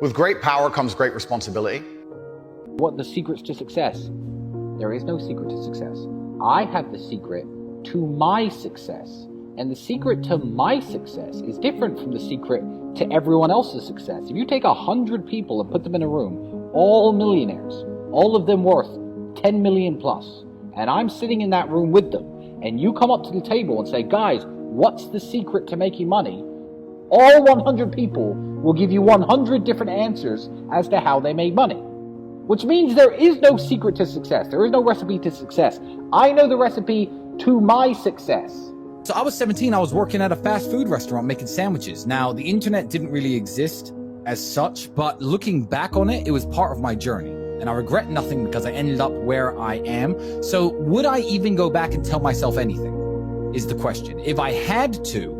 With great power comes great responsibility. What the secrets to success? There is no secret to success. I have the secret to my success. And the secret to my success is different from the secret to everyone else's success. If you take 100 people and put them in a room, all millionaires, all of them worth 10 million plus, and I'm sitting in that room with them, and you come up to the table and say, guys, what's the secret to making money? All 100 people will give you 100 different answers as to how they made money. Which means there is no secret to success. There is no recipe to success. I know the recipe to my success. So I was 17, I was working at a fast food restaurant making sandwiches. Now, the internet didn't really exist as such, but looking back on it, it was part of my journey. And I regret nothing because I ended up where I am. So would I even go back and tell myself anything, is the question. If I had to,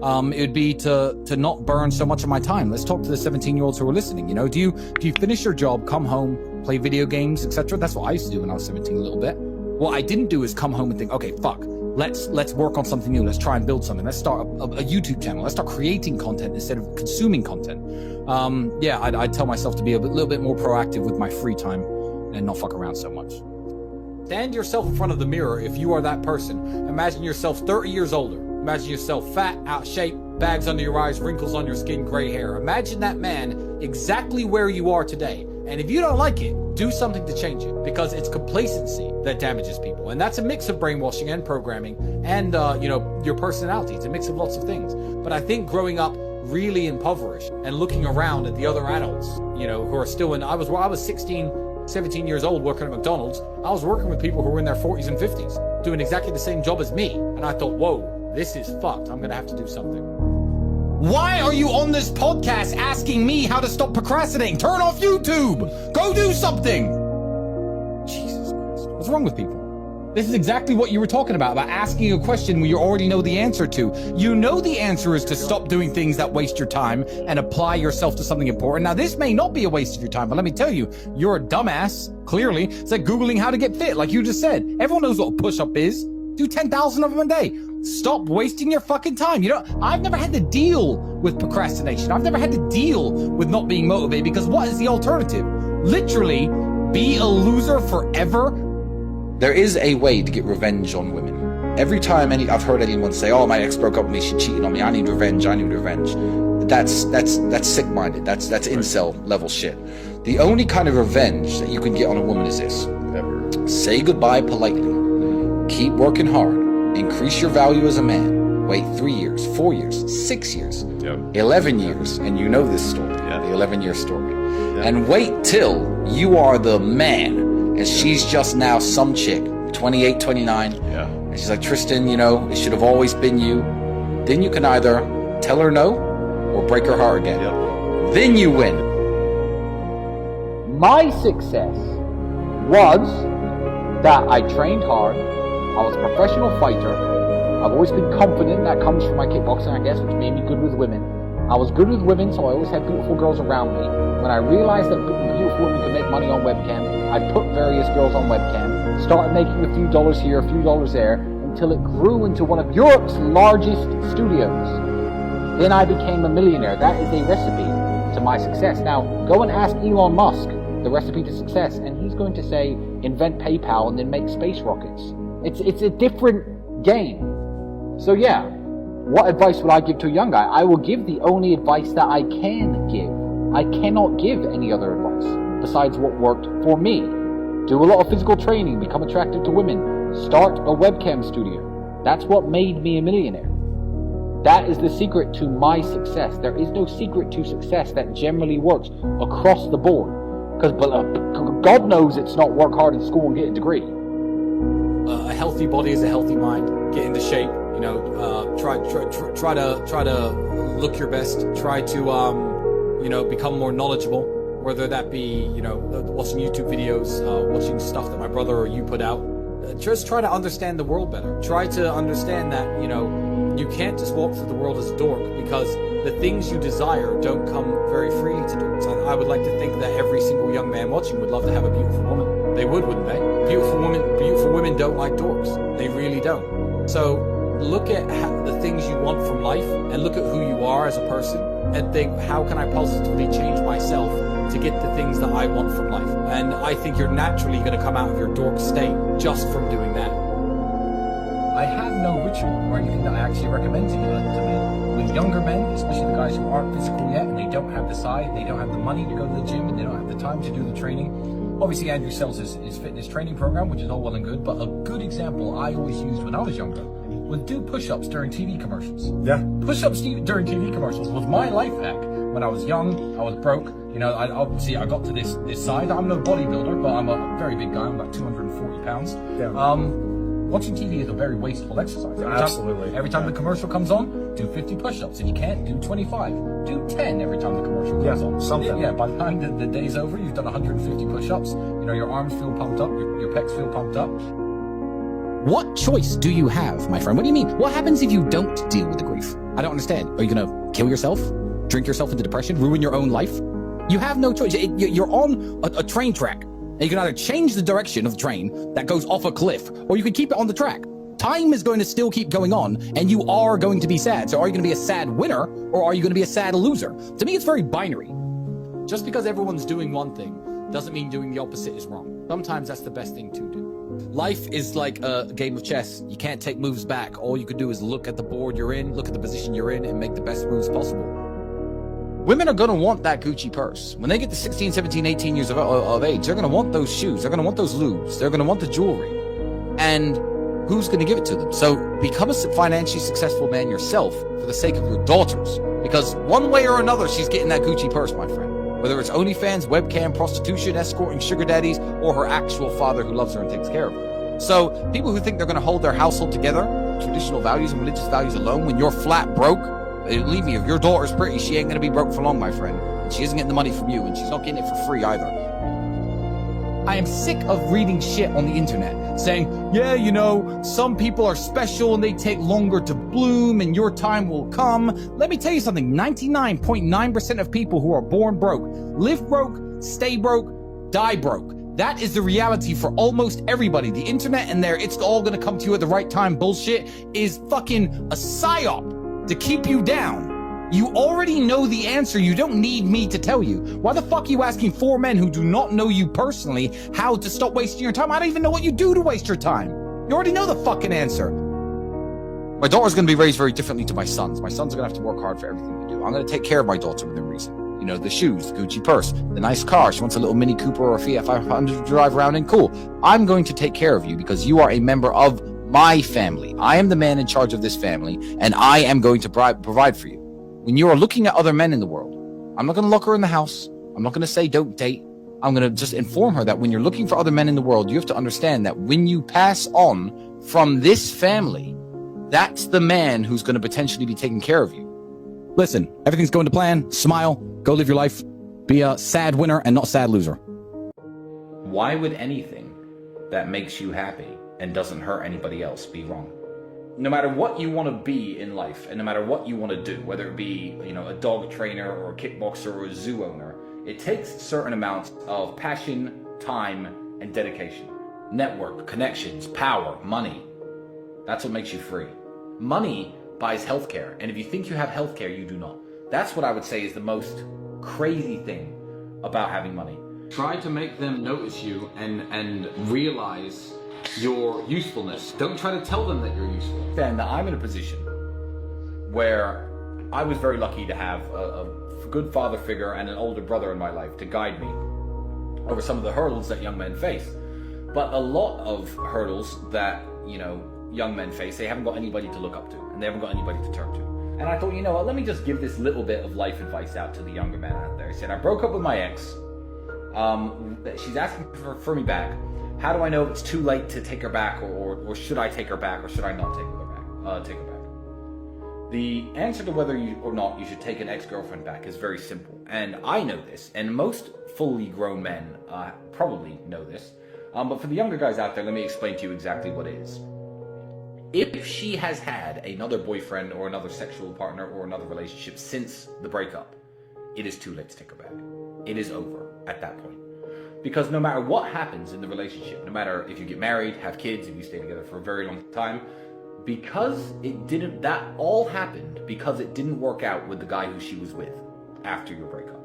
it would be to not burn so much of my time. Let's talk to the 17-year-olds who are listening. You know, do you finish your job, come home, play video games, etc.? That's what I used to do when I was 17 a little bit. What I didn't do is come home and think, okay, fuck, let's work on something new. Let's try and build something. Let's start a YouTube channel. Let's start creating content instead of consuming content. I'd tell myself to be a little bit more proactive with my free time and not fuck around so much. Stand yourself in front of the mirror if you are that person. Imagine yourself 30 years older. Imagine yourself fat, out of shape, bags under your eyes, wrinkles on your skin, gray hair. Imagine that man exactly where you are today. And if you don't like it, do something to change it, because it's complacency that damages people. And that's a mix of brainwashing and programming and, your personality. It's a mix of lots of things. But I think growing up really impoverished and looking around at the other adults, who are still I was 16, 17 years old working at McDonald's. I was working with people who were in their 40s and 50s doing exactly the same job as me. And I thought, whoa, this is fucked. I'm going to have to do something. Why are you on this podcast asking me how to stop procrastinating? Turn off YouTube. Go do something. Jesus Christ. What's wrong with people? This is exactly what you were talking about asking a question where you already know the answer to. You know the answer is to stop doing things that waste your time and apply yourself to something important. Now, this may not be a waste of your time, but let me tell you, you're a dumbass, clearly. It's like Googling how to get fit, like you just said. Everyone knows what a push-up is. Do 10,000 of them a day. Stop wasting your fucking time. I've never had to deal with procrastination. I've never had to deal with not being motivated, because what is the alternative? Literally, be a loser forever? There is a way to get revenge on women. Every time I've heard anyone say, oh, my ex broke up with me, she cheated on me, I need revenge. That's sick-minded. That's incel level shit. The only kind of revenge that you can get on a woman is this. Say goodbye politely. Keep working hard. Increase your value as a man. Wait 3 years, 4 years, 6 years, 11 years, and you know this story, the 11-year story. And wait till you are the man, and she's just now some chick, 28, 29, and she's like, Tristan, it should have always been you. Then you can either tell her no, or break her heart again. Then you win. My success was that I trained hard. I was a professional fighter. I've always been confident. That comes from my kickboxing, I guess, which made me good with women. I was good with women, so I always had beautiful girls around me. When I realized that beautiful women could make money on webcam, I put various girls on webcam, started making a few dollars here, a few dollars there, until it grew into one of Europe's largest studios. Then I became a millionaire. That is a recipe to my success. Now, go and ask Elon Musk the recipe to success, and he's going to say, invent PayPal and then make space rockets. It's a different game. So yeah, what advice would I give to a young guy? I will give the only advice that I can give. I cannot give any other advice besides what worked for me. Do a lot of physical training, become attractive to women, start a webcam studio. That's what made me a millionaire. That is the secret to my success. There is no secret to success that generally works across the board. Because God knows it's not work hard in school and get a degree. A healthy body is a healthy mind. Get into shape. Try to look your best. Try to become more knowledgeable. Whether that be watching YouTube videos, watching stuff that my brother or you put out. Just try to understand the world better. Try to understand that you can't just walk through the world as a dork, because the things you desire don't come very freely to dorks. I would like to think that every single young man watching would love to have a beautiful woman. They would, wouldn't they? Beautiful women don't like dorks. They really don't. So look at the things you want from life and look at who you are as a person and think, how can I positively change myself to get the things that I want from life? And I think you're naturally going to come out of your dork state just from doing that. I have no ritual or anything that I actually recommend to men. With younger men, especially the guys who aren't physical yet, and they don't have the size, they don't have the money to go to the gym, and they don't have the time to do the training. Obviously, Andrew sells his fitness training program, which is all well and good, but a good example I always used when I was younger was do push-ups during TV commercials. Yeah. Push-ups during TV commercials was my life hack. When I was young, I was broke. You know, I got to this size. I'm no bodybuilder, but I'm a very big guy. I'm about 240 pounds. Yeah. Watching TV is a very wasteful exercise. Absolutely. Every time the commercial comes on, do 50 push-ups. If you can't, do 25. Do 10 every time the commercial comes on. Something. Yeah, by the time the day's over, you've done 150 push-ups. You know, your arms feel pumped up, your pecs feel pumped up. What choice do you have, my friend? What do you mean? What happens if you don't deal with the grief? I don't understand. Are you gonna kill yourself? Drink yourself into depression? Ruin your own life? You have no choice. You're on a train track. And you can either change the direction of the train that goes off a cliff, or you can keep it on the track. Time is going to still keep going on, and you are going to be sad. So are you going to be a sad winner, or are you going to be a sad loser? To me, it's very binary. Just because everyone's doing one thing doesn't mean doing the opposite is wrong. Sometimes that's the best thing to do. Life is like a game of chess. You can't take moves back. All you can do is look at the board you're in, look at the position you're in, and make the best moves possible. Women are going to want that Gucci purse. When they get to 16, 17, 18 years of age, they're going to want those shoes. They're going to want those lubes. They're going to want the jewelry. And who's going to give it to them? So become a financially successful man yourself for the sake of your daughters. Because one way or another, she's getting that Gucci purse, my friend. Whether it's OnlyFans, webcam, prostitution, escorting, sugar daddies, or her actual father who loves her and takes care of her. So people who think they're going to hold their household together, traditional values and religious values alone, when you're flat broke, believe me, if your daughter's pretty, she ain't gonna be broke for long, my friend. And she isn't getting the money from you, and she's not getting it for free either. I am sick of reading shit on the internet saying, yeah, you know, some people are special and they take longer to bloom and your time will come. Let me tell you something, 99.9% of people who are born broke, live broke, stay broke, die broke. That is the reality for almost everybody. The internet and it's all gonna come to you at the right time bullshit is fucking a psyop to keep you down. You already know the answer. You don't need me to tell you. Why the fuck are you asking 4 men who do not know you personally how to stop wasting your time? I don't even know what you do to waste your time. You already know the fucking answer. My daughter's going to be raised very differently to my sons. My sons are going to have to work hard for everything they do. I'm going to take care of my daughter within reason. You know, the shoes, the Gucci purse, the nice car. She wants a little Mini Cooper or a Fiat 500 to drive around in. Cool. I'm going to take care of you because you are a member of my family. I am the man in charge of this family, and I am going to provide for you. When you are looking at other men in the world, I'm not going to lock her in the house. I'm not going to say don't date. I'm going to just inform her that when you're looking for other men in the world, you have to understand that when you pass on from this family, that's the man who's going to potentially be taking care of you. Listen, everything's going to plan. Smile. Go live your life. Be a sad winner and not sad loser. Why would anything that makes you happy and doesn't hurt anybody else be wrong? No matter what you want to be in life, and no matter what you want to do, whether it be, you know, a dog trainer or a kickboxer or a zoo owner, it takes certain amounts of passion, time, and dedication. Network, connections, power, money. That's what makes you free. Money buys healthcare, and if you think you have healthcare, you do not. That's what I would say is the most crazy thing about having money. Try to make them notice you and realize your usefulness. Don't try to tell them that you're useful. Then I'm in a position where I was very lucky to have a good father figure and an older brother in my life to guide me over some of the hurdles that young men face. But a lot of hurdles that, you know, young men face, they haven't got anybody to look up to, and they haven't got anybody to turn to. And I thought, you know what, let me just give this little bit of life advice out to the younger men out there. I said, I broke up with my ex. She's asking for me back. How do I know if it's too late to take her back, or should I take her back, or should I not take her back? The answer to whether you or not you should take an ex-girlfriend back is very simple. And I know this, and most fully grown men probably know this. But for the younger guys out there, let me explain to you exactly what it is. If she has had another boyfriend or another sexual partner or another relationship since the breakup, it is too late to take her back. It is over at that point. Because no matter what happens in the relationship, no matter if you get married, have kids, if you stay together for a very long time, because that all happened because it didn't work out with the guy who she was with after your breakup.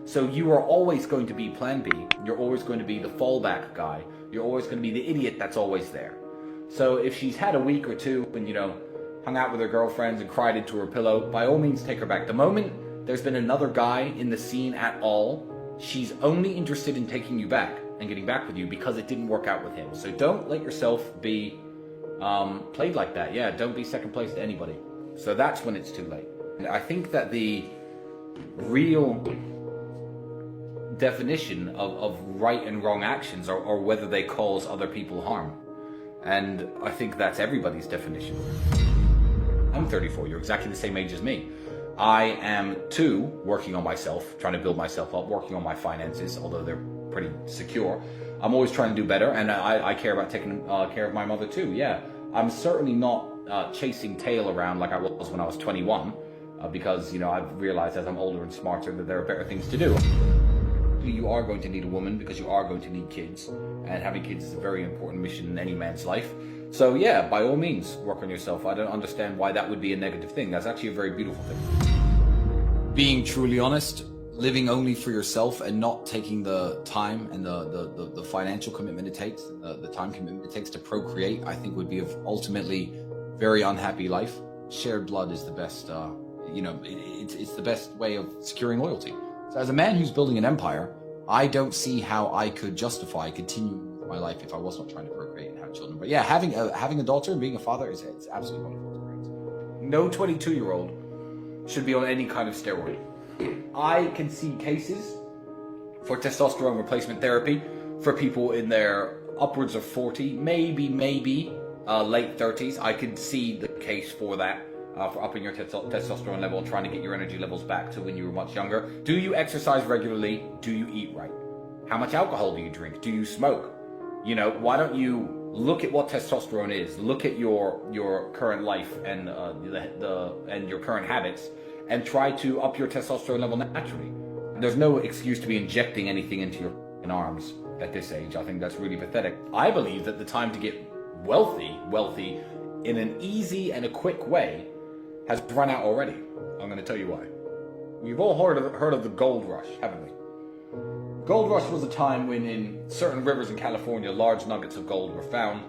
So you are always going to be plan B. You're always going to be the fallback guy. You're always going to be the idiot that's always there. So if she's had a week or two and, hung out with her girlfriends and cried into her pillow, by all means take her back. The moment there's been another guy in the scene at all, she's only interested in taking you back and getting back with you because it didn't work out with him. So don't let yourself be played like that. Yeah, don't be second place to anybody. So that's when it's too late. And I think that the real definition of right and wrong actions are whether they cause other people harm. And I think that's everybody's definition. I'm 34, you're exactly the same age as me. I am too working on myself, trying to build myself up, working on my finances, although they're pretty secure. I'm always trying to do better, and I care about taking care of my mother too, yeah. I'm certainly not chasing tail around like I was when I was 21, because, I've realized as I'm older and smarter that there are better things to do. You are going to need a woman because you are going to need kids, and having kids is a very important mission in any man's life. So yeah, by all means, work on yourself. I don't understand why that would be a negative thing. That's actually a very beautiful thing. Being truly honest, living only for yourself and not taking the time and the financial commitment it takes, the time commitment it takes to procreate, I think would be of ultimately very unhappy life. Shared blood is the best, it's the best way of securing loyalty. So as a man who's building an empire, I don't see how I could justify continuing my life if I was not trying to procreate and have children. But yeah, having a daughter and being a father it's absolutely wonderful. No 22-year-old should be on any kind of steroid. I can see cases for testosterone replacement therapy for people in their upwards of 40, maybe late 30s. I could see the case for that. For upping your testosterone level and trying to get your energy levels back to when you were much younger. Do you exercise regularly? Do you eat right? How much alcohol do you drink? Do you smoke? Why don't you look at what testosterone is? Look at your current life and and your current habits, and try to up your testosterone level naturally. There's no excuse to be injecting anything into your arms at this age. I think that's really pathetic. I believe that the time to get wealthy in an easy and a quick way has run out already. I'm going to tell you why. We've all heard of the gold rush, haven't we? Gold rush was a time when in certain rivers in California, large nuggets of gold were found,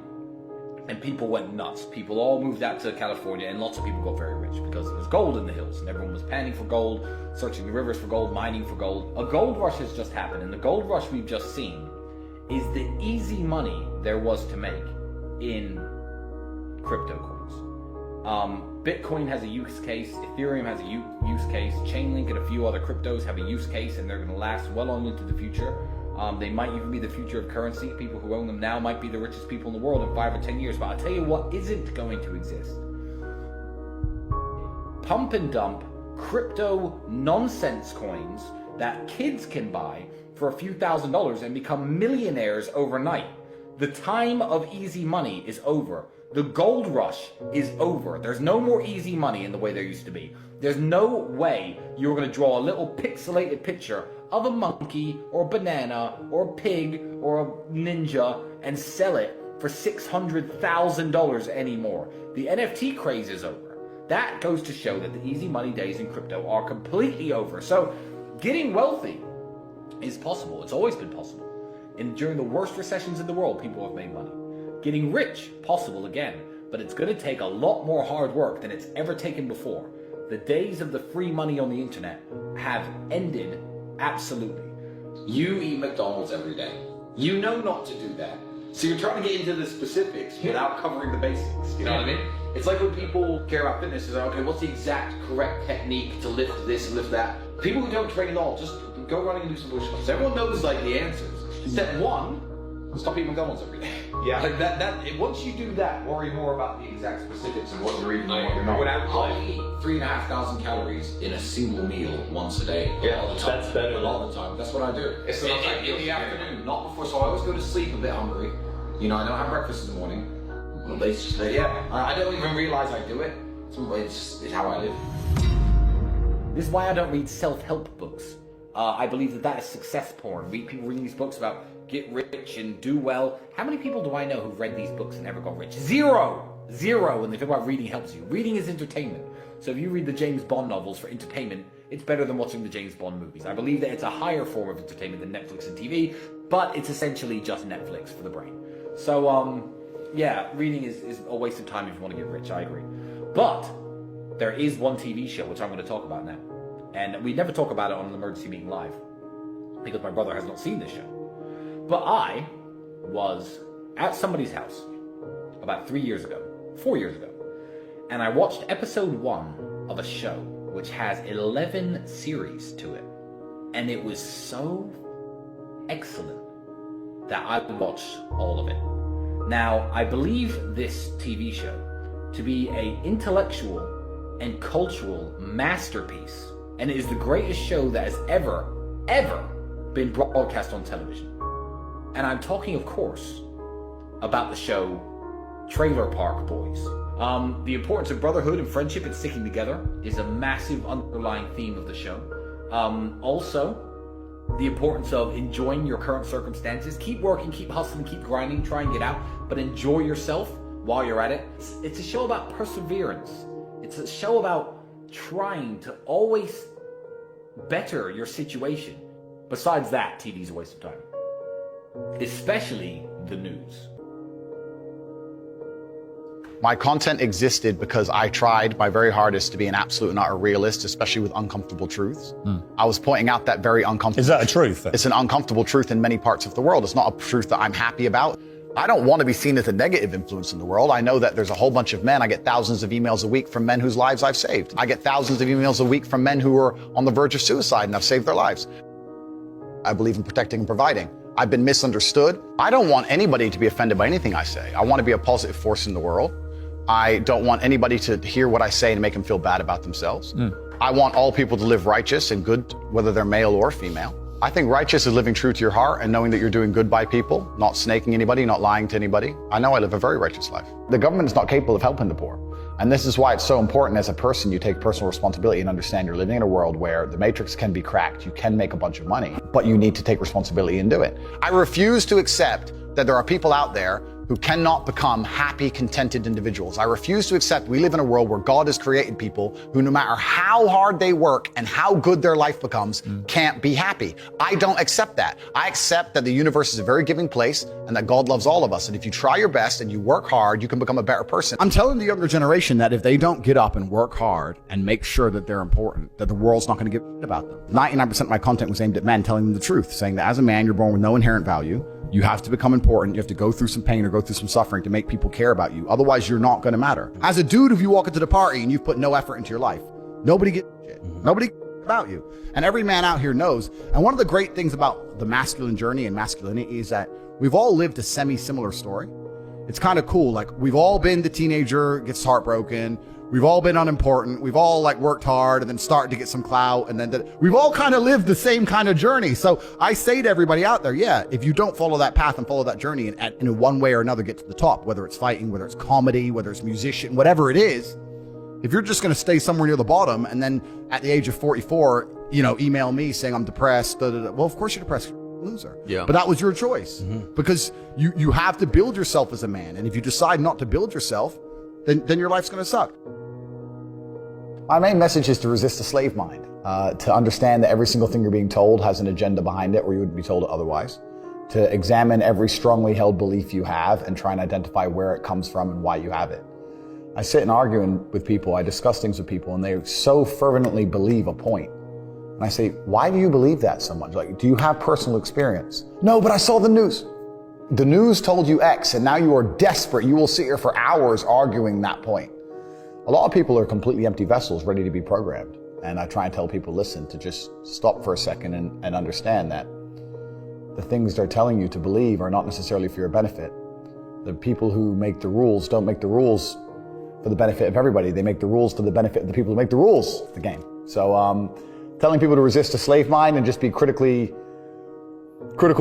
and people went nuts. People all moved out to California, and lots of people got very rich because there was gold in the hills, and everyone was panning for gold, searching the rivers for gold, mining for gold. A gold rush has just happened, and the gold rush we've just seen is the easy money there was to make in crypto coins. Bitcoin has a use case, Ethereum has a use case, Chainlink and a few other cryptos have a use case, and they're going to last well on into the future. They might even be the future of currency. People who own them now might be the richest people in the world in 5 or 10 years. But I'll tell you what isn't going to exist. Pump and dump crypto nonsense coins that kids can buy for a few $1,000s and become millionaires overnight. The time of easy money is over. The gold rush is over. There's no more easy money in the way there used to be. There's no way you're going to draw a little pixelated picture of a monkey or a banana or a pig or a ninja and sell it for $600,000 anymore. The NFT craze is over. That goes to show that the easy money days in crypto are completely over. So getting wealthy is possible. It's always been possible. And during the worst recessions in the world, people have made money. Getting rich, possible again, but it's going to take a lot more hard work than it's ever taken before. The days of the free money on the internet have ended absolutely. You eat McDonald's every day. You know not to do that. So you're trying to get into the specifics without covering the basics. You know what I mean? It's like when people care about fitness, is like, okay, what's the exact correct technique to lift this and lift that? People who don't train at all, just go running and do some push-ups. Everyone knows like the answers. Step one, stop eating McDonald's every day. Yeah. Like that. Once you do that, worry more about the exact specifics of what you're eating and what you're not. I'll eat 3,500 calories in a single meal once a day. Yeah, all the time. that's better. A lot of the time. That's what I do. It's in not like the afternoon, not before. So I always go to sleep a bit hungry. You know, I don't have breakfast in the morning. Well, it's just, I don't even realize I do it. It's how I live. This is why I don't read self-help books. I believe that is success porn. People reading these books about get rich and do well. How many people do I know who read these books and never got rich? Zero! Zero when they talk about reading helps you. Reading is entertainment. So if you read the James Bond novels for entertainment, it's better than watching the James Bond movies. I believe that it's a higher form of entertainment than Netflix and TV, but it's essentially just Netflix for the brain. So, yeah, reading is a waste of time if you want to get rich, I agree. But there is one TV show which I'm going to talk about now. And we never talk about it on an Emergency Meeting Live, because my brother has not seen this show. But I was at somebody's house about 4 years ago, and I watched episode 1 of a show which has 11 series to it. And it was so excellent that I watched all of it. Now, I believe this TV show to be an intellectual and cultural masterpiece, and it is the greatest show that has ever been broadcast on television. And I'm talking, of course, about the show Trailer Park Boys. The importance of brotherhood and friendship and sticking together is a massive underlying theme of the show. Also, the importance of enjoying your current circumstances. Keep working, keep hustling, keep grinding, try and get out, but enjoy yourself while you're at it. It's a show about perseverance. It's a show about trying to always better your situation. Besides that, TV's a waste of time. Especially the news. My content existed because I tried my very hardest to be an absolute and utter realist, especially with uncomfortable truths. I was pointing out that very uncomfortable. Is that a truth? It's an uncomfortable truth in many parts of the world. It's not a truth that I'm happy about. I don't want to be seen as a negative influence in the world. I know that there's a whole bunch of men. I get thousands of emails a week from men whose lives I've saved. I get thousands of emails a week from men who are on the verge of suicide and I've saved their lives. I believe in protecting and providing. I've been misunderstood. I don't want anybody to be offended by anything I say. I want to be a positive force in the world. I don't want anybody to hear what I say and make them feel bad about themselves. I want all people to live righteous and good, whether they're male or female. I think righteous is living true to your heart and knowing that you're doing good by people, not snaking anybody, not lying to anybody. I know I live a very righteous life. The government is not capable of helping the poor. And this is why it's so important as a person you take personal responsibility and understand you're living in a world where the matrix can be cracked. You can make a bunch of money, but you need to take responsibility and do it. I refuse to accept that there are people out there who cannot become happy, contented individuals. I refuse to accept we live in a world where God has created people who, no matter how hard they work and how good their life becomes, can't be happy. I don't accept that. I accept that the universe is a very giving place and that God loves all of us. And if you try your best and you work hard, you can become a better person. I'm telling the younger generation that if they don't get up and work hard and make sure that they're important, that the world's not going to give a shit about them. 99% of my content was aimed at men, telling them the truth, saying that as a man, you're born with no inherent value. You have to become important. You have to go through some pain or go through some suffering to make people care about you. Otherwise, you're not going to matter. As a dude, if you walk into the party and you've put no effort into your life, nobody gives a shit. Nobody cares about you. And every man out here knows. And one of the great things about the masculine journey and masculinity is that we've all lived a semi-similar story. It's kind of cool. Like, we've all been the teenager, gets heartbroken. We've all been unimportant. We've all worked hard and then started to get some clout. And then we've all kind of lived the same kind of journey. So I say to everybody out there, yeah, if you don't follow that path and follow that journey and in one way or another get to the top, whether it's fighting, whether it's comedy, whether it's musician, whatever it is, if you're just going to stay somewhere near the bottom and then at the age of 44, email me saying I'm depressed, well, of course you're depressed. You're a loser. Yeah. But that was your choice because you have to build yourself as a man. And if you decide not to build yourself, then your life's going to suck. My main message is to resist the slave mind, to understand that every single thing you're being told has an agenda behind it or you wouldn't be told it otherwise, to examine every strongly held belief you have and try and identify where it comes from and why you have it. I sit and argue with people, I discuss things with people, and they so fervently believe a point. And I say, why do you believe that so much? Like, do you have personal experience? No, but I saw the news. The news told you X, and now you are desperate. You will sit here for hours arguing that point. A lot of people are completely empty vessels ready to be programmed. And I try and tell people, listen, to just stop for a second and understand that the things they're telling you to believe are not necessarily for your benefit. The people who make the rules don't make the rules for the benefit of everybody. They make the rules for the benefit of the people who make the rules of the game. So telling people to resist a slave mind and just be critical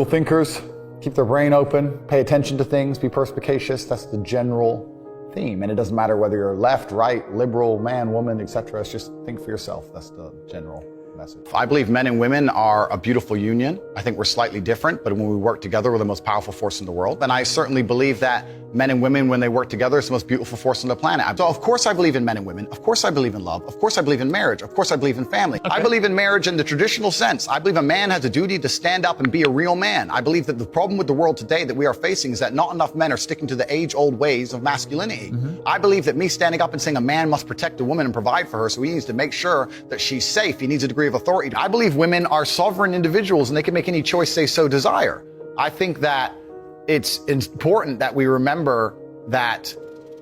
thinkers, keep their brain open, pay attention to things, be perspicacious, that's the general theme. And it doesn't matter whether you're left, right, liberal, man, woman, etc. It's just think for yourself. That's the general message. I believe men and women are a beautiful union. I think we're slightly different, but when we work together, we're the most powerful force in the world. And I certainly believe that Men and women, when they work together, it's the most beautiful force on the planet. So of course I believe in men and women. Of course I believe in love. Of course I believe in marriage. Of course I believe in family. Okay. I believe in marriage in the traditional sense. I believe a man has a duty to stand up and be a real man. I believe that the problem with the world today that we are facing is that not enough men are sticking to the age-old ways of masculinity. I believe that me standing up and saying a man must protect a woman and provide for her, so he needs to make sure that she's safe. He needs a degree of authority. I believe women are sovereign individuals and they can make any choice they so desire. I think that it's important that we remember that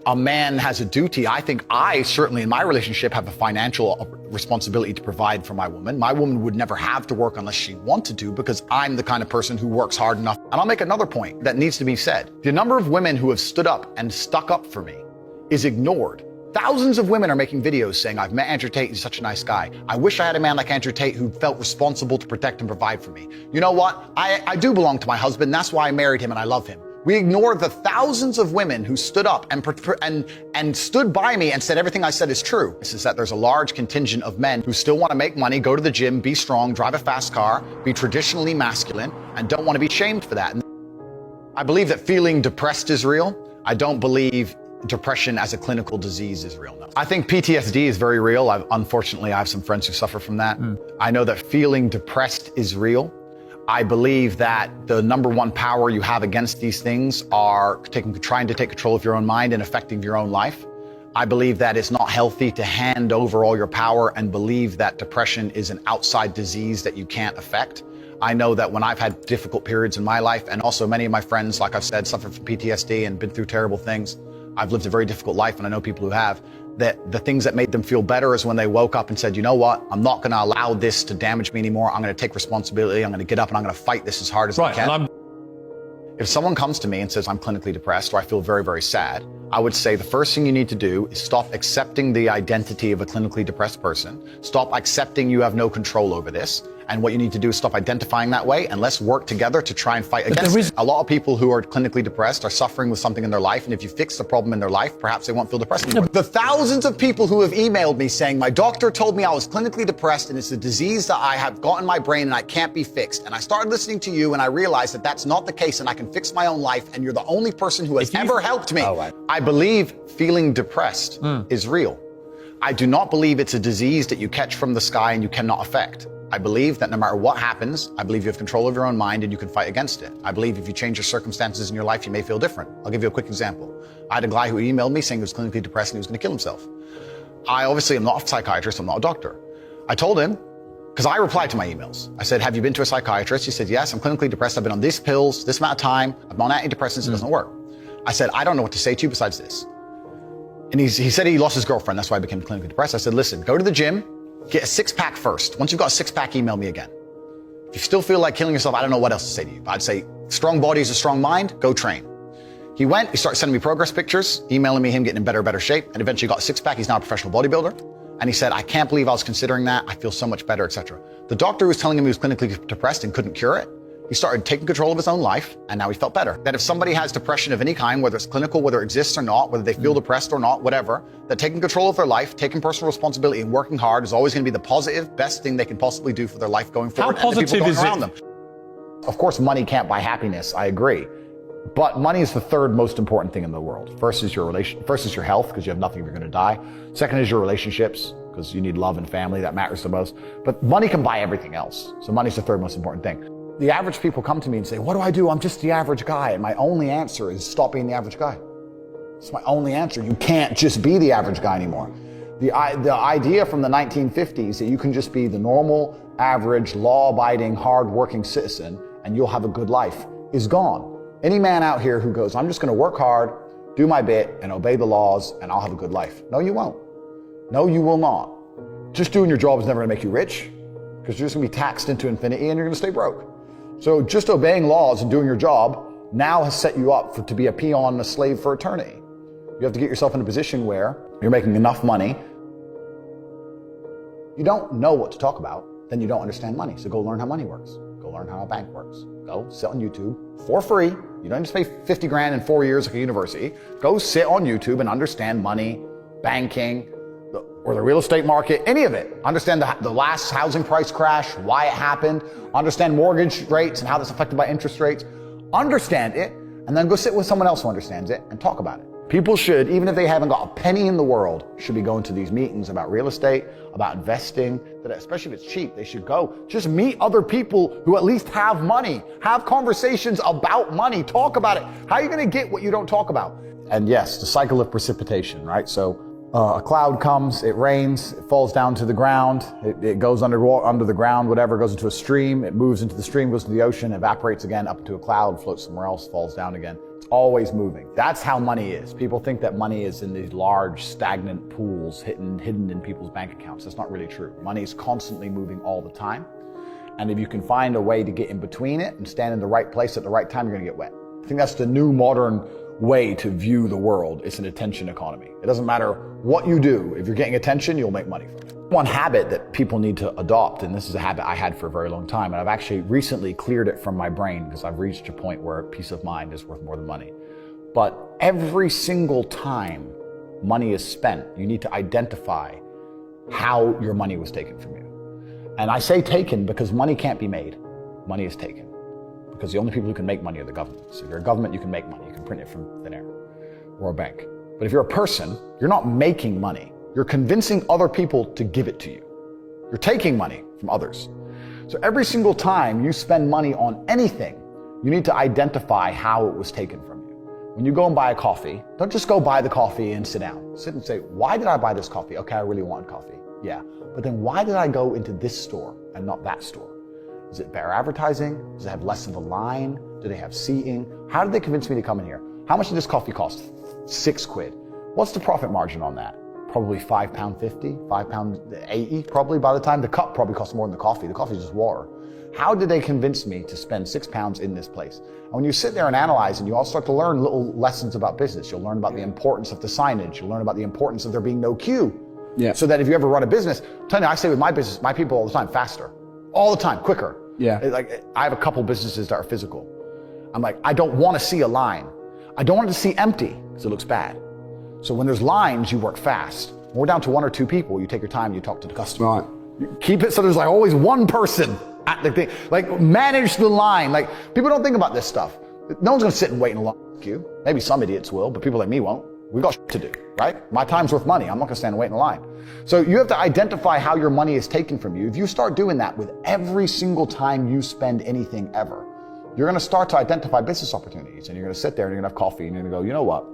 a man has a duty. I think I certainly in my relationship have a financial responsibility to provide for my woman. My woman would never have to work unless she wanted to because I'm the kind of person who works hard enough. And I'll make another point that needs to be said. The number of women who have stood up and stuck up for me is ignored. Thousands of women are making videos saying, I've met Andrew Tate, he's such a nice guy. I wish I had a man like Andrew Tate who felt responsible to protect and provide for me. You know what? I do belong to my husband. That's why I married him and I love him. We ignore the thousands of women who stood up and stood by me and said everything I said is true. This is that there's a large contingent of men who still want to make money, go to the gym, be strong, drive a fast car, be traditionally masculine, and don't want to be shamed for that. I believe that feeling depressed is real. I don't believe depression as a clinical disease is real. No. I think PTSD is very real. Unfortunately, I have some friends who suffer from that. I know that feeling depressed is real. I believe that the number one power you have against these things are trying to take control of your own mind and affecting your own life. I believe that it's not healthy to hand over all your power and believe that depression is an outside disease that you can't affect. I know that when I've had difficult periods in my life, and also many of my friends, like I've said, suffered from PTSD and been through terrible things. I've lived a very difficult life, and I know people who have, that the things that made them feel better is when they woke up and said, you know what, I'm not going to allow this to damage me anymore. I'm going to take responsibility. I'm going to get up and I'm going to fight this as hard as I can. If someone comes to me and says I'm clinically depressed or I feel very, very sad, I would say the first thing you need to do is stop accepting the identity of a clinically depressed person. Stop accepting you have no control over this. And what you need to do is stop identifying that way, and let's work together to try and fight against it. A lot of people who are clinically depressed are suffering with something in their life, and if you fix the problem in their life, perhaps they won't feel depressed anymore. The thousands of people who have emailed me saying, my doctor told me I was clinically depressed and it's a disease that I have got in my brain and I can't be fixed. And I started listening to you and I realized that that's not the case and I can fix my own life, and you're the only person who has ever helped me. I believe feeling depressed is real. I do not believe it's a disease that you catch from the sky and you cannot affect. I believe that no matter what happens, I believe you have control of your own mind and you can fight against it. I believe if you change your circumstances in your life, you may feel different. I'll give you a quick example. I had a guy who emailed me saying he was clinically depressed and he was going to kill himself. I obviously am not a psychiatrist, I'm not a doctor. I told him, because I replied to my emails. I said, have you been to a psychiatrist? He said, yes, I'm clinically depressed. I've been on these pills, this amount of time. I'm on antidepressants, it doesn't work. I said, I don't know what to say to you besides this. And he said he lost his girlfriend. That's why I became clinically depressed. I said, listen, go to the gym, get a six-pack first. Once you've got a six-pack, email me again. If you still feel like killing yourself, I don't know what else to say to you. But I'd say, strong body is a strong mind, go train. He went, he started sending me progress pictures, emailing me him getting in better shape, and eventually got a six-pack. He's now a professional bodybuilder. And he said, I can't believe I was considering that. I feel so much better, etc. The doctor who was telling him he was clinically depressed and couldn't cure it, he started taking control of his own life, and now he felt better. That if somebody has depression of any kind, whether it's clinical, whether it exists or not, whether they feel depressed or not, whatever, that taking control of their life, taking personal responsibility and working hard is always going to be the positive, best thing they can possibly do for their life going forward. How positive is it? Them. Of course, money can't buy happiness. I agree. But money is the third most important thing in the world. First is your health, because you have nothing if you're going to die. Second is your relationships, because you need love and family. That matters the most. But money can buy everything else. So money's the third most important thing. The average people come to me and say, what do I do? I'm just the average guy. And my only answer is stop being the average guy. It's my only answer. You can't just be the average guy anymore. The idea from the 1950s that you can just be the normal, average, law-abiding, hard-working citizen and you'll have a good life is gone. Any man out here who goes, I'm just going to work hard, do my bit, and obey the laws, and I'll have a good life. No, you won't. No, you will not. Just doing your job is never going to make you rich, because you're just going to be taxed into infinity and you're going to stay broke. So just obeying laws and doing your job now has set you up to be a peon and a slave for eternity. You have to get yourself in a position where you're making enough money. You don't know what to talk about, then you don't understand money. So go learn how money works. Go learn how a bank works. Go sit on YouTube for free. You don't just pay 50 grand in 4 years like a university. Go sit on YouTube and understand money, banking, or the real estate market, any of it. Understand the last housing price crash, why it happened. Understand mortgage rates and how that's affected by interest rates. Understand it, and then go sit with someone else who understands it and talk about it. People should, even if they haven't got a penny in the world, should be going to these meetings about real estate, about investing, that especially if it's cheap, they should go. Just meet other people who at least have money. Have conversations about money. Talk about it. How are you going to get what you don't talk about? And yes, the cycle of precipitation, right? So a cloud comes, it rains, it falls down to the ground, it goes under the ground, whatever, goes into a stream, it moves into the stream, goes to the ocean, evaporates again, up into a cloud, floats somewhere else, falls down again. It's always moving. That's how money is. People think that money is in these large, stagnant pools hidden in people's bank accounts. That's not really true. Money is constantly moving all the time. And if you can find a way to get in between it and stand in the right place at the right time, you're going to get wet. I think that's the new modern way to view the world. It's an attention economy. It doesn't matter what you do. If you're getting attention, you'll make money from it. One habit that people need to adopt, and this is a habit I had for a very long time, and I've actually recently cleared it from my brain because I've reached a point where peace of mind is worth more than money. But every single time money is spent, you need to identify how your money was taken from you. And I say taken because money can't be made. Money is taken. Because the only people who can make money are the government. So if you're a government, you can make money. You can print it from thin air or a bank. But if you're a person, you're not making money. You're convincing other people to give it to you. You're taking money from others. So every single time you spend money on anything, you need to identify how it was taken from you. When you go and buy a coffee, don't just go buy the coffee and sit down. Sit and say, why did I buy this coffee? Okay, I really wanted coffee. Yeah. But then why did I go into this store and not that store? Is it better advertising? Does it have less of a line? Do they have seating? How did they convince me to come in here? How much did this coffee cost? £6. What's the profit margin on that? Probably £5.50, £5.80 probably by the time. The cup probably costs more than the coffee. The coffee is just water. How did they convince me to spend £6 in this place? And when you sit there and analyze and you all start to learn little lessons about business, you'll learn about the importance of the signage. You'll learn about the importance of there being no queue. Yeah. So that if you ever run a business, I'm telling you, I say with my business, my people all the time, faster. All the time, quicker. Yeah. Like I have a couple businesses that are physical. I'm like, I don't want to see a line. I don't want it to see empty because it looks bad. So when there's lines, you work fast. When we're down to 1 or 2 people, you take your time, you talk to the customer. Right. You keep it so there's like always one person at the thing. Like manage the line. Like people don't think about this stuff. No one's going to sit and wait in a long queue. Maybe some idiots will, but people like me won't. We've got shit to do, right? My time's worth money. I'm not going to stand and wait in a line. So you have to identify how your money is taken from you. If you start doing that with every single time you spend anything ever, you're going to start to identify business opportunities, and you're going to sit there and you're going to have coffee and you're going to go, you know what?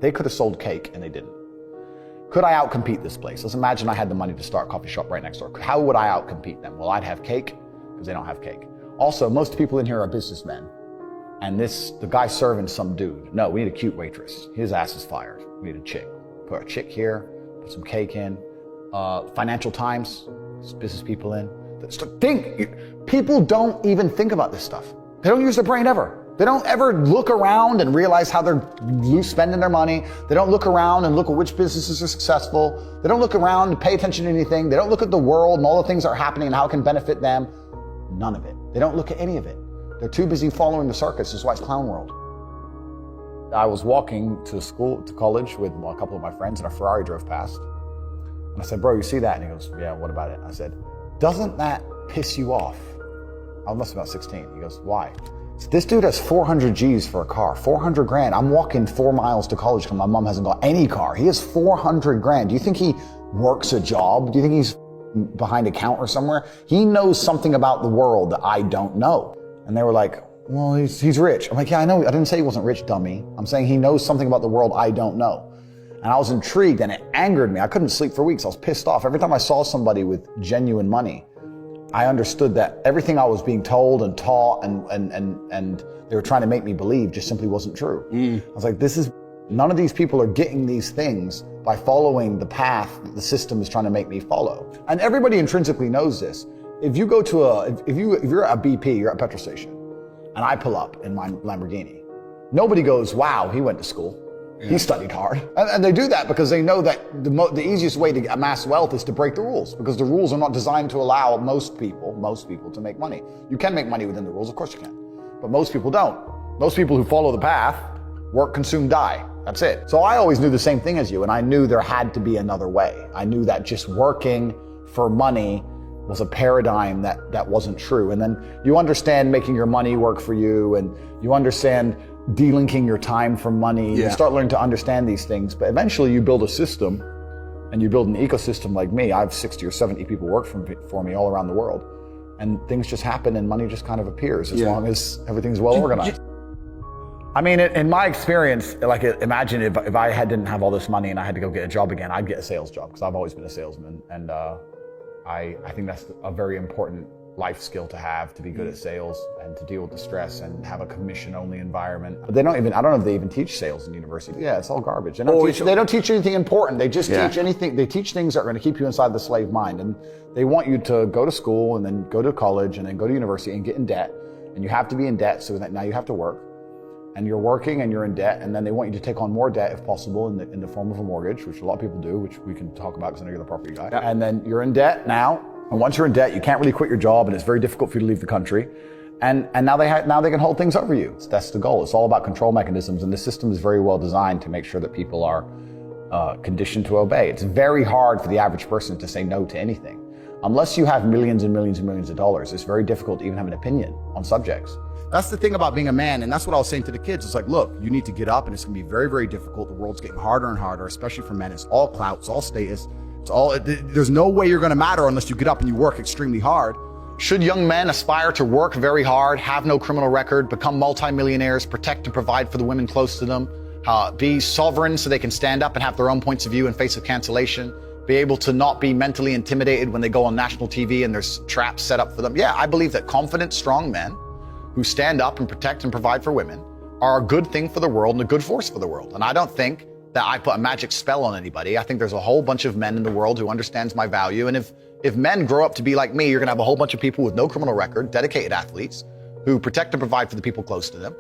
They could have sold cake and they didn't. Could I outcompete this place? Let's imagine I had the money to start a coffee shop right next door. How would I outcompete them? Well, I'd have cake because they don't have cake. Also, most people in here are businessmen. And the guy serving some dude. No, we need a cute waitress. His ass is fired. We need a chick. Put a chick here, put some cake in. Financial Times, business people in. People don't even think about this stuff. They don't use their brain ever. They don't ever look around and realize how they're spending their money. They don't look around and look at which businesses are successful. They don't look around and pay attention to anything. They don't look at the world and all the things that are happening and how it can benefit them. None of it. They don't look at any of it. They're too busy following the circus. This is why it's clown world. I was walking to college with a couple of my friends, and a Ferrari drove past. And I said, bro, you see that? And he goes, yeah, what about it? I said, doesn't that piss you off? I must be about 16. He goes, why? So this dude has 400 G's for a car, 400 grand. I'm walking 4 miles to college because my mom hasn't got any car. He has 400 grand. Do you think he works a job? Do you think he's behind a counter somewhere? He knows something about the world that I don't know. And they were like, well, he's rich. I'm like, yeah, I know. I didn't say he wasn't rich, dummy. I'm saying he knows something about the world I don't know. And I was intrigued and it angered me. I couldn't sleep for weeks. I was pissed off. Every time I saw somebody with genuine money, I understood that everything I was being told and taught and they were trying to make me believe just simply wasn't true. I was like, none of these people are getting these things by following the path that the system is trying to make me follow. And everybody intrinsically knows this. If you go to if you're at a BP, you're at a petrol station, and I pull up in my Lamborghini, nobody goes, wow, he went to school. Yeah. He studied hard. And they do that because they know that the easiest way to amass wealth is to break the rules, because the rules are not designed to allow most people to make money. You can make money within the rules, of course you can, but most people don't. Most people who follow the path work, consume, die. That's it. So I always knew the same thing as you, and I knew there had to be another way. I knew that just working for money was a paradigm that wasn't true. And then you understand making your money work for you, and you understand delinking your time from money. Yeah. You start learning to understand these things, but eventually you build a system and you build an ecosystem like me. I have 60 or 70 people work for me all around the world, and things just happen and money just kind of appears as long as everything's well organized. I mean, in my experience, like, imagine if I didn't have all this money and I had to go get a job again, I'd get a sales job, because I've always been a salesman. And I think that's a very important life skill to have, to be good at sales and to deal with the stress and have a commission-only environment. But I don't know if they even teach sales in university. Yeah, it's all garbage. They don't teach anything important. They just teach anything. They teach things that are going to keep you inside the slave mind. And they want you to go to school and then go to college and then go to university and get in debt. And you have to be in debt, so that now you have to work. And you're working and you're in debt, and then they want you to take on more debt if possible in the form of a mortgage, which a lot of people do, which we can talk about because I know you're the property guy. Yeah. And then you're in debt now, and once you're in debt, you can't really quit your job, and it's very difficult for you to leave the country. And now they can hold things over you. That's the goal. It's all about control mechanisms, and the system is very well designed to make sure that people are conditioned to obey. It's very hard for the average person to say no to anything. Unless you have millions and millions and millions of dollars, it's very difficult to even have an opinion on subjects. That's the thing about being a man, and that's what I was saying to the kids. It's like, look, you need to get up, and it's going to be very, very difficult. The world's getting harder and harder, especially for men. It's all clout, it's all status, there's no way you're going to matter unless you get up and you work extremely hard. Should young men aspire to work very hard, have no criminal record, become multimillionaires, protect and provide for the women close to them, be sovereign so they can stand up and have their own points of view in face of cancellation, be able to not be mentally intimidated when they go on national TV and there's traps set up for them? Yeah, I believe that confident, strong men who stand up and protect and provide for women are a good thing for the world and a good force for the world. And I don't think that I put a magic spell on anybody. I think there's a whole bunch of men in the world who understands my value. And if men grow up to be like me, you're gonna have a whole bunch of people with no criminal record, dedicated athletes, who protect and provide for the people close to them.